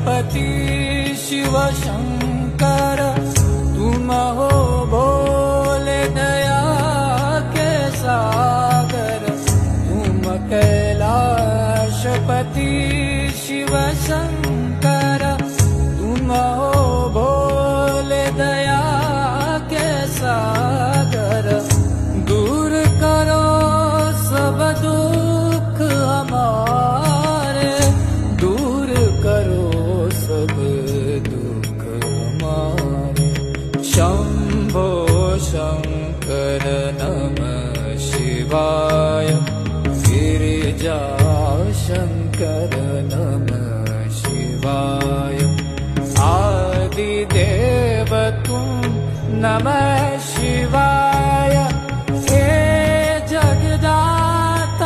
कैलाशपति शिव शंकर तुम हो भोले दया के सागर। तुम कैलाशपति शिव शंकर तुम हो भोले दया के सागर। दूर करो सब दुख हमारे, दूर करो सब दुख हमारे। शंभो शंकर नमः शिवाय, गिरिजा शंकर नमः शिवाय। आदिदेव तुम नमः